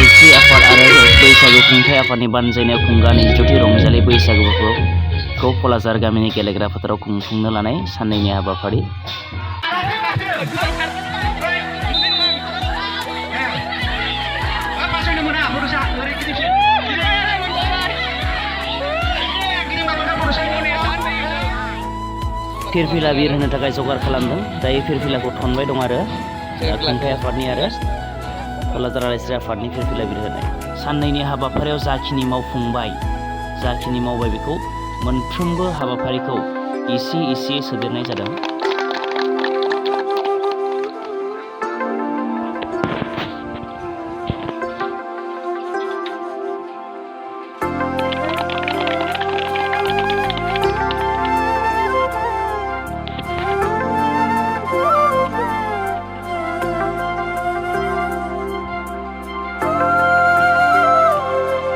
लाइसि आफाद आरो बैसागु खुंथाइ आफादनि बानजायनायाव खुंगा 22थि रंजालि बैसागु फोरबोखौ क'लाझार गामिनि गेलेग्रा फोथाराव खुंफुंनो लानाय साननैनि हाबाफारि। फिरफिला बिर होनो थाखाय जगार खालामदों। दायो फिरफिलाखौ थनबाय दं आरो खुंथाइ आफादनि आरो क'लाझार आलाइस्रि आफादनि फिरफिला बिर होनाय साननैनि हाबाफारियाव जाखिनि मावफुंबाय जाखिनि मावबाय बेखौ मोनफ्रोमबो हाबाफारिखौ इसे सोदेरनाय जादों।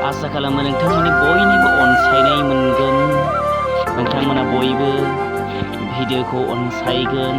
आसा खालामो नोंथांमोननि बयनिबो अनसायनाय मोनगोन, नोंथांमोना बयबो भिडिअखौ अनसायगोन।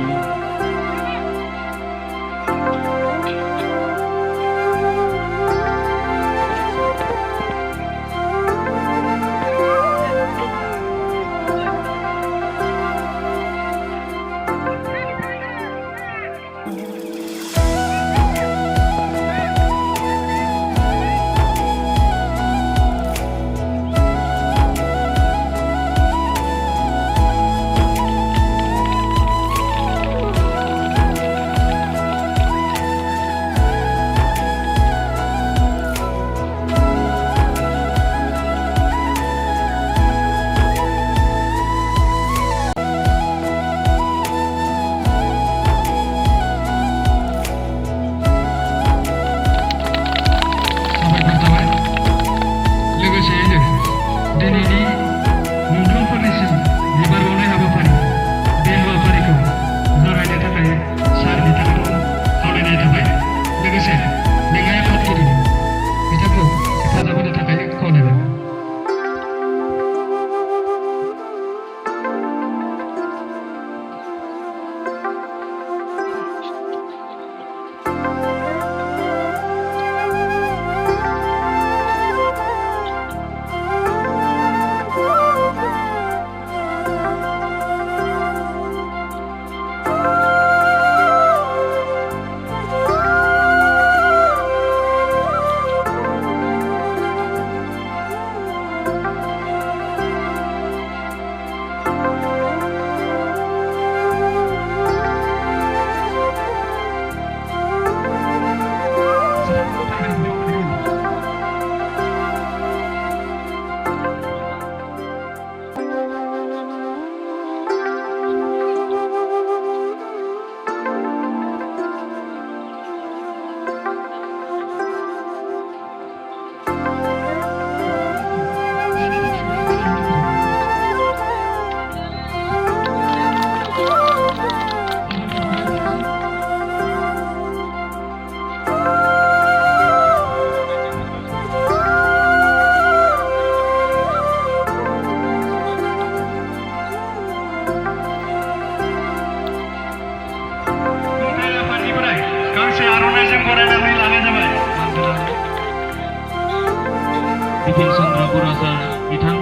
बिपिन चन्द्र बर' सार बिथां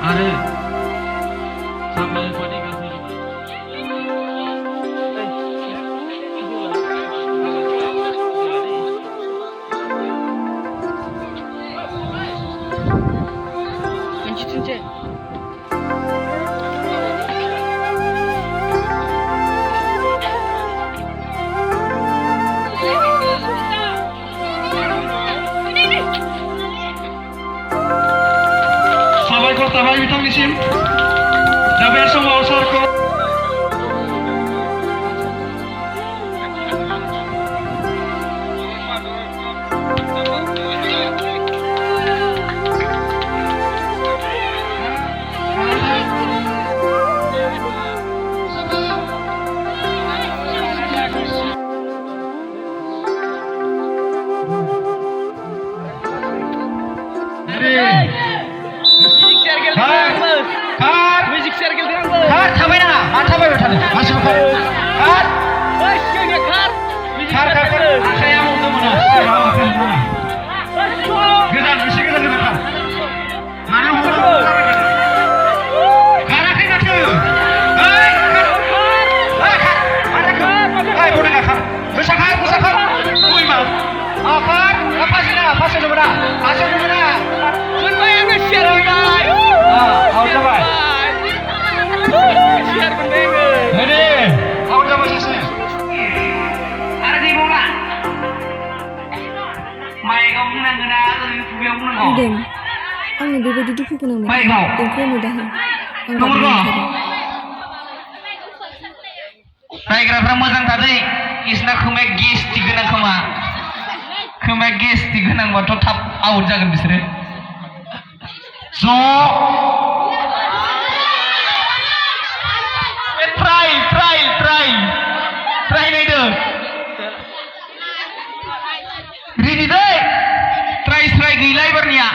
आरो सामलाय आफादनि साबायखर थाबाय बिथांनिसिम दा बे समाव सारखौ खार आखाया मावदोंमोन आंनि बेबायदि दुखु गोनां देंखो नुदाहाय आं रायग्राफ्रा मोजां थादै इसना खोमाया गेस्टिक गोनां खोमाया गेस्टिक गोनांबाथ' थाब आउट जागोन बिसोरो ट्राइ नायदो रेडि दै ट्राइ गैला एबारनिया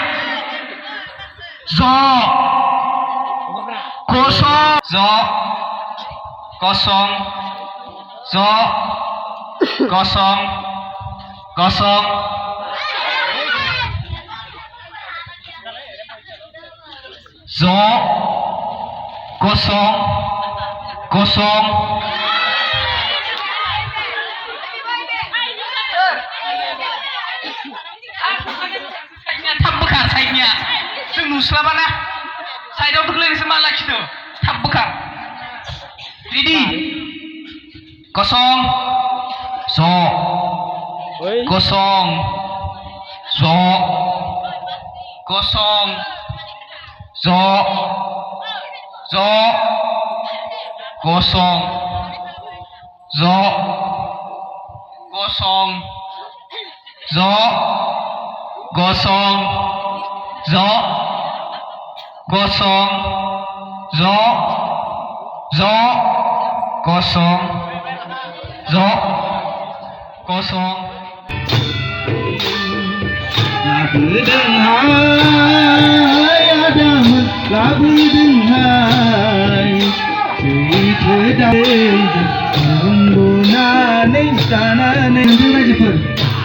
kosong kosong थाब बोखा साइडनिया जों नुस्लाबाना साइडआव दोख्लायनोसो मा लाखिदो थाब बोखा रेडि kosong kosong kosong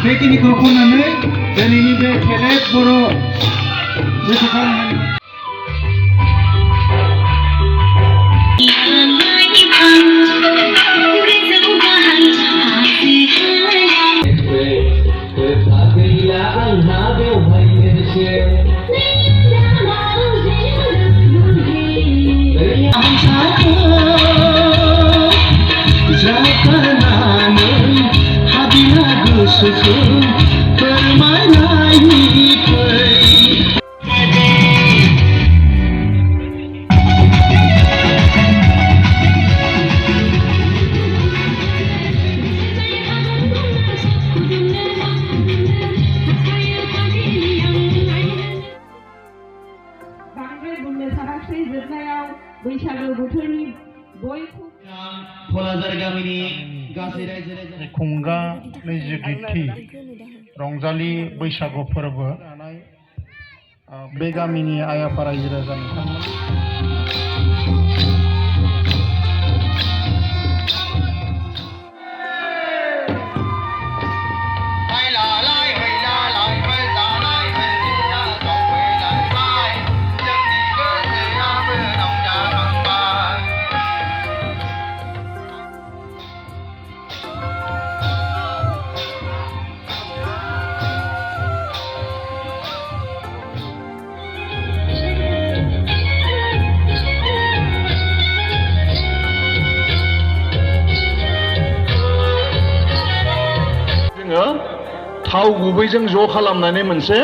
बेखिनिखौ खननानै दिनैनि बे खेलेब बर' बैसागो बोथोरनि बयखौ क'क्राझार गामिनि गासै रायजो राजा खुंगा नैजिथि रंजालि बैसागु फोरबो बे गामिनि आइ आफा रायजो राजा नोंथांमोन थाव गुबैजों ज' खालामनानै मोनसे